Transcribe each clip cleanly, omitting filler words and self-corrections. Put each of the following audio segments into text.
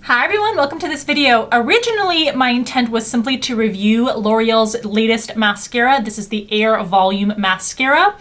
Hi everyone, welcome to this video. Originally, my intent was simply to review L'Oreal's latest mascara. This is the Air Volume Mascara.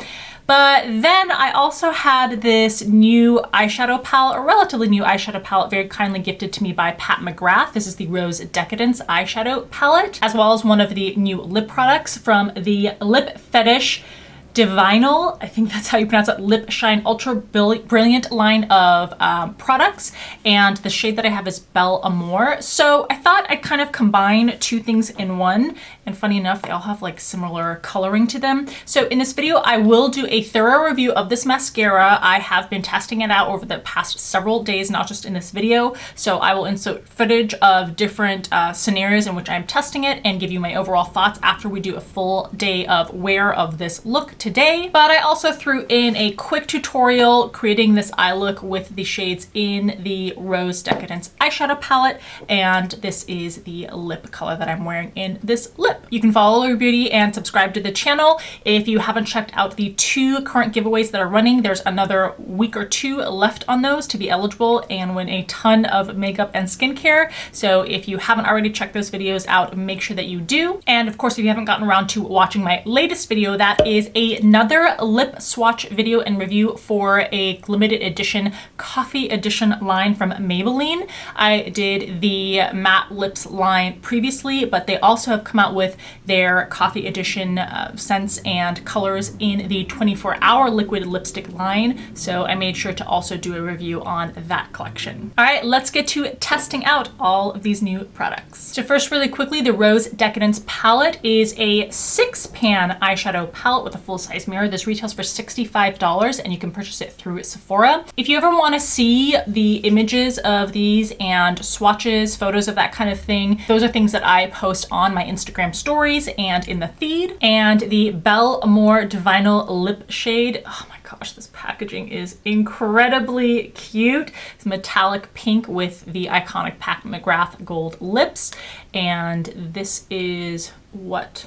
But then I also had this new eyeshadow palette, a relatively new eyeshadow palette, very kindly gifted to me by Pat McGrath. This is the Rose Decadence eyeshadow palette, as well as one of the new lip products from the Lip Fetish Divinal, I think that's how you pronounce it, Lip Shine Ultra Brilliant line of products, and the shade that I have is Belle Amour. So I thought I'd kind of combine two things in one, and funny enough, they all have like similar coloring to them. So in this video, I will do a thorough review of this mascara. I have been testing it out over the past several days, not just in this video. So I will insert footage of different scenarios in which I'm testing it and give you my overall thoughts after we do a full day of wear of this look today. But I also threw in a quick tutorial creating this eye look with the shades in the Rose Decadence eyeshadow palette, and this is the lip color that I'm wearing in this lip. You can follow Allure Beauty and subscribe to the channel. If you haven't checked out the two current giveaways that are running, there's another week or two left on those to be eligible and win a ton of makeup and skincare. So if you haven't already checked those videos out, make sure that you do. And of course, if you haven't gotten around to watching my latest video, that is another lip swatch video and review for a limited edition coffee edition line from Maybelline. I did the matte lips line previously, but they also have come out with their coffee edition scents and colors in the 24-hour liquid lipstick line. So I made sure to also do a review on that collection. All right, let's get to testing out all of these new products. So first, really quickly, the Rose Decadence palette is a 6-pan eyeshadow palette with a full-size mirror. This retails for $65 and you can purchase it through Sephora. If you ever want to see the images of these and swatches, photos of that kind of thing, those are things that I post on my Instagram stories and in the feed. And the Belle Amour Divinal lip shade, oh my gosh, this packaging is incredibly cute. It's metallic pink with the iconic Pat McGrath gold lips. And this is what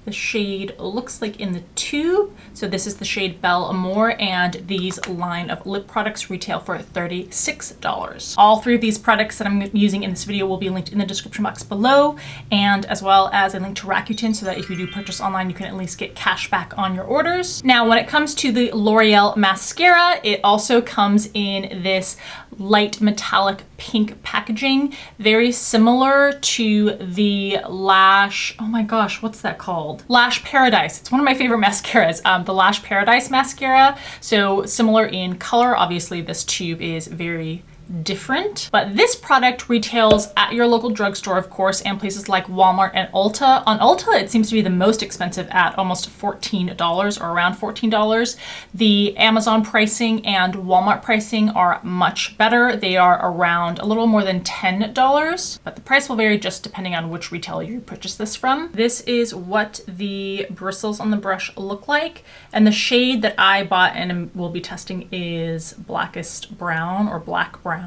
the shade looks like in the tube. So this is the shade Belle Amour, and these line of lip products retail for $36. All three of these products that I'm using in this video will be linked in the description box below, and as well as a link to Rakuten so that if you do purchase online, you can at least get cash back on your orders. Now, when it comes to the L'Oreal mascara, it also comes in this light metallic pink packaging, very similar to the Lash, oh my gosh, what's that called? Lash Paradise. It's one of my favorite mascaras, the Lash Paradise mascara. So similar in color. Obviously this tube is very different, but this product retails at your local drugstore, of course, and places like Walmart and Ulta. On Ulta, it seems to be the most expensive at almost $14 or around $14. The Amazon pricing and Walmart pricing are much better. They are around a little more than $10, but the price will vary just depending on which retailer you purchase this from. This is what the bristles on the brush look like, and the shade that I bought and will be testing is Blackest Brown or Black Brown.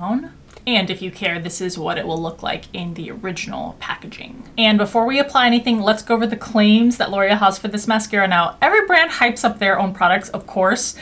And if you care, this is what it will look like in the original packaging. And before we apply anything, let's go over the claims that L'Oreal has for this mascara. Now, every brand hypes up their own products, of course,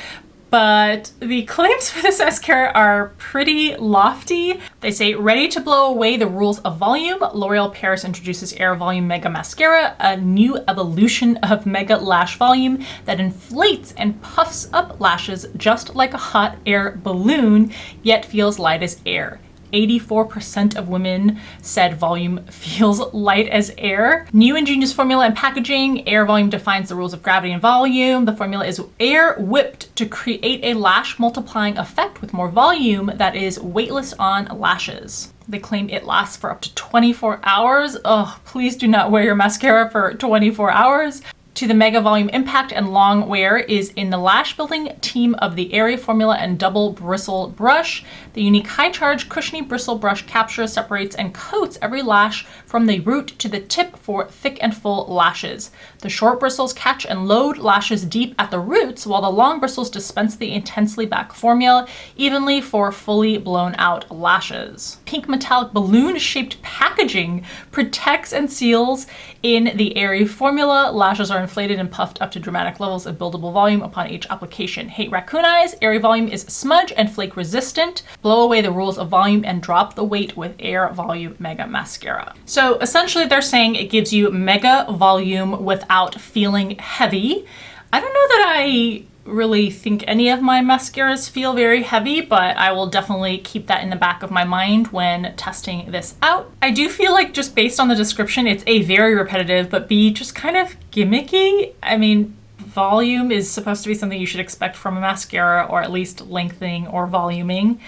but the claims for this mascara are pretty lofty. They say, ready to blow away the rules of volume, L'Oreal Paris introduces Air Volume Mega Mascara, a new evolution of Mega Lash Volume that inflates and puffs up lashes just like a hot air balloon, yet feels light as air. 84% of women said volume feels light as air. New ingenious formula and packaging. Air Volume defines the rules of gravity and volume. The formula is air whipped to create a lash multiplying effect with more volume that is weightless on lashes. They claim it lasts for up to 24 hours. Oh, please do not wear your mascara for 24 hours. To the mega volume impact and long wear is in the lash building team of the Airy formula and double bristle brush. The unique high charge cushiony bristle brush captures, separates, and coats every lash from the root to the tip for thick and full lashes. The short bristles catch and load lashes deep at the roots, while the long bristles dispense the intensely back formula evenly for fully blown out lashes. Pink metallic balloon shaped packaging protects and seals in the Airy formula. Lashes are inflated and puffed up to dramatic levels of buildable volume upon each application. Hate raccoon eyes. Airy volume is smudge and flake resistant. Blow away the rules of volume and drop the weight with Air Volume Mega Mascara. So essentially they're saying it gives you mega volume without feeling heavy. I don't know that I really think any of my mascaras feel very heavy, but I will definitely keep that in the back of my mind when testing this out. I do feel like, just based on the description, it's A, very repetitive, but B, just kind of gimmicky. I mean, volume is supposed to be something you should expect from a mascara, or at least lengthening or voluming.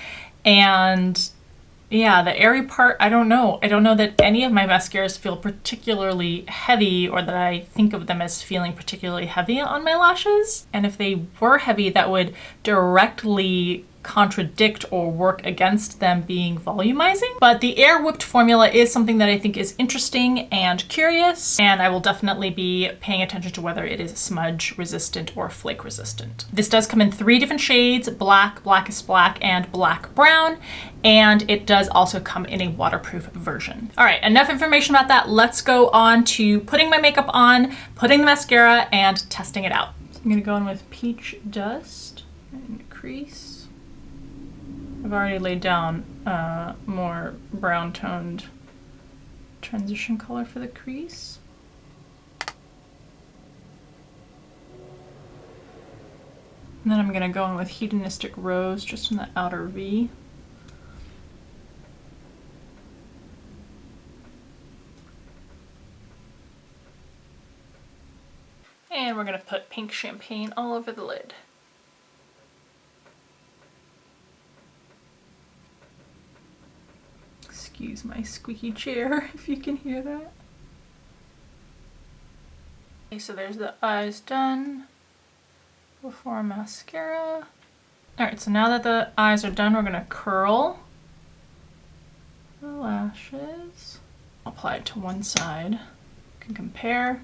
And yeah, the airy part, I don't know. I don't know that any of my mascaras feel particularly heavy, or that I think of them as feeling particularly heavy on my lashes. And if they were heavy, that would directly contradict or work against them being volumizing. But the air whipped formula is something that I think is interesting and curious, and I will definitely be paying attention to whether it is smudge resistant or flake resistant. This does come in 3 different shades: black, blackest black, and black brown, and it does also come in a waterproof version. All right, enough information about that. Let's go on to putting my makeup on, putting the mascara, and testing it out. So I'm gonna go in with Peach Dust and crease. I've already laid down more brown toned transition color for the crease. And then I'm gonna go in with Hedonistic Rose just in the outer V. And we're gonna put Pink Champagne all over the lid. Excuse my squeaky chair if you can hear that. Okay, so there's the eyes done before mascara. All right, so now that the eyes are done, we're gonna curl the lashes. Apply it to one side. You can compare.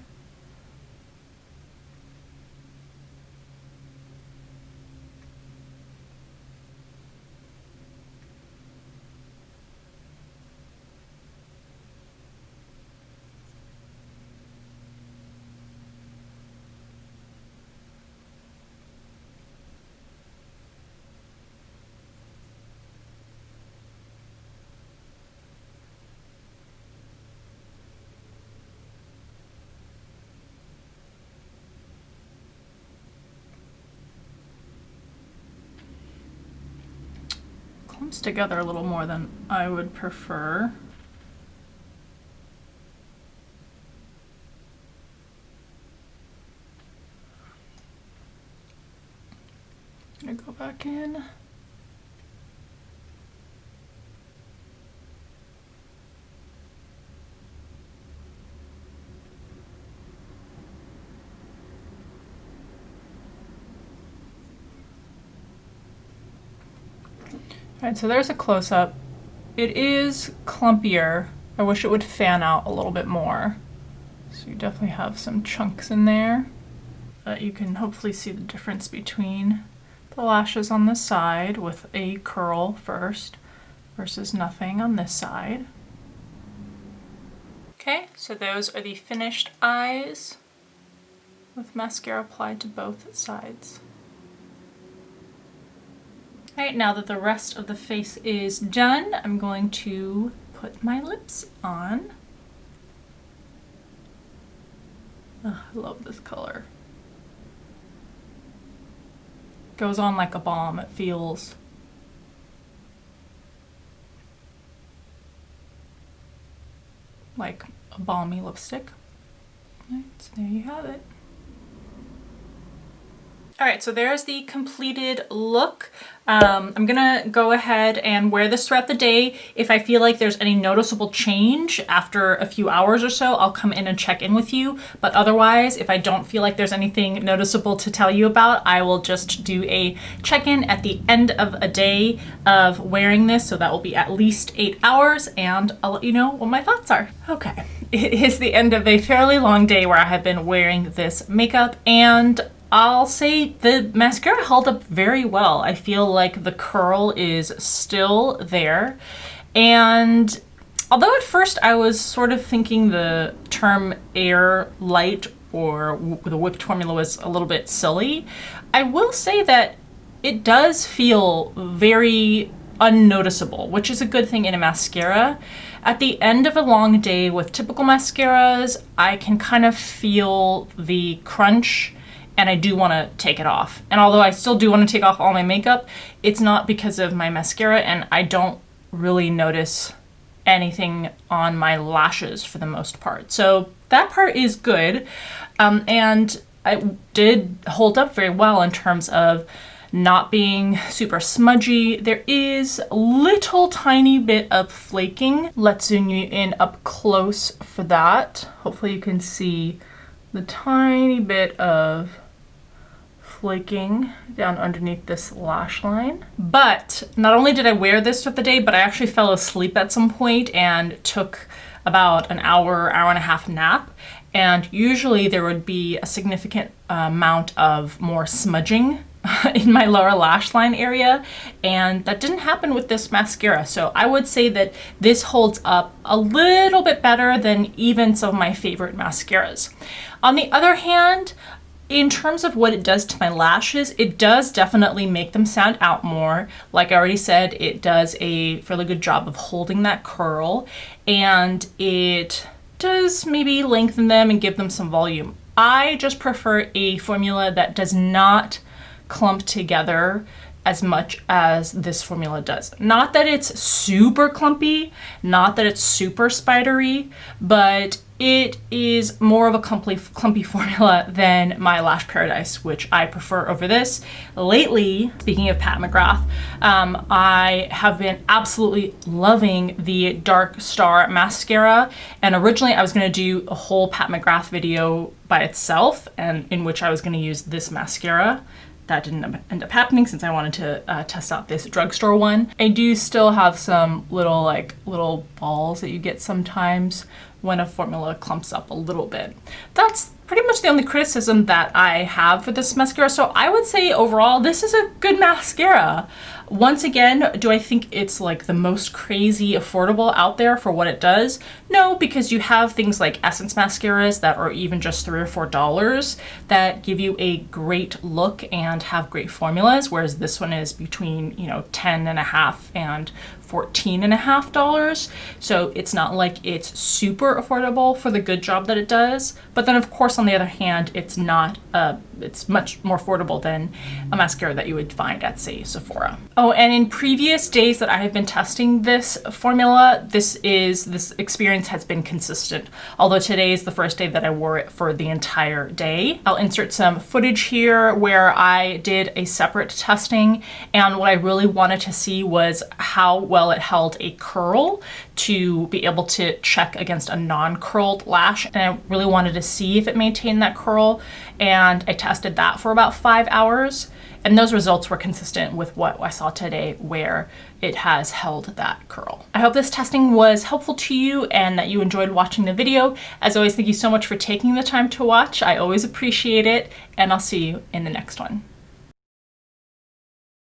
Clumps together a little more than I would prefer. I'm gonna go back in. All right, so there's a close-up. It is clumpier. I wish it would fan out a little bit more. So you definitely have some chunks in there. But you can hopefully see the difference between the lashes on this side with a curl first versus nothing on this side. Okay, so those are the finished eyes with mascara applied to both sides. All right, now that the rest of the face is done, I'm going to put my lips on. Oh, I love this color. Goes on like a balm. It feels like a balmy lipstick. All right, so there you have it. All right, so there's the completed look. I'm gonna go ahead and wear this throughout the day. If I feel like there's any noticeable change after a few hours or so, I'll come in and check in with you. But otherwise, if I don't feel like there's anything noticeable to tell you about, I will just do a check-in at the end of a day of wearing this. So that will be at least 8 hours, and I'll let you know what my thoughts are. Okay, it is the end of a fairly long day where I have been wearing this makeup, and I'll say the mascara held up very well. I feel like the curl is still there. And although at first I was sort of thinking the term air light or the whipped formula was a little bit silly. I will say that it does feel very unnoticeable, which is a good thing in a mascara. At the end of a long day with typical mascaras, I can kind of feel the crunch and I do want to take it off. And although I still do want to take off all my makeup, it's not because of my mascara, and I don't really notice anything on my lashes for the most part. So that part is good. And it did hold up very well in terms of not being super smudgy. There is a little tiny bit of flaking. Let's zoom you in up close for that. Hopefully you can see the tiny bit of flaking down underneath this lash line. But not only did I wear this throughout the day, but I actually fell asleep at some point and took about an hour and a half nap. And usually there would be a significant amount of more smudging in my lower lash line area, and that didn't happen with this mascara. So I would say that this holds up a little bit better than even some of my favorite mascaras. On the other hand, in terms of what it does to my lashes, it does definitely make them stand out more. Like I already said, it does a fairly good job of holding that curl, and it does maybe lengthen them and give them some volume. I just prefer a formula that does not clump together as much as this formula does. Not that it's super clumpy, not that it's super spidery, but it is more of a clumpy formula than my Lash Paradise, which I prefer over this. Lately, speaking of Pat McGrath, I have been absolutely loving the Dark Star mascara. And originally I was gonna do a whole Pat McGrath video by itself, and in which I was gonna use this mascara. That didn't end up happening since I wanted to test out this drugstore one. I do still have some little balls that you get sometimes when a formula clumps up a little bit. That's pretty much the only criticism that I have for this mascara. So I would say overall, this is a good mascara. Once again, do I think it's like the most crazy affordable out there for what it does? No, because you have things like Essence mascaras that are even just $3 or $4 that give you a great look and have great formulas, whereas this one is between, $10.50 and $14.50. So it's not like it's super affordable for the good job that it does. But then of course, on the other hand, it's not, it's much more affordable than a mascara that you would find at, say, Sephora. Oh, and in previous days that I have been testing this formula, this experience has been consistent. Although today is the first day that I wore it for the entire day. I'll insert some footage here where I did a separate testing, and what I really wanted to see was how well it held a curl to be able to check against a non-curled lash. And I really wanted to see if it maintained that curl. And I tested that for about 5 hours. And those results were consistent with what I saw today, where it has held that curl. I hope this testing was helpful to you and that you enjoyed watching the video. As always, thank you so much for taking the time to watch. I always appreciate it, and I'll see you in the next one.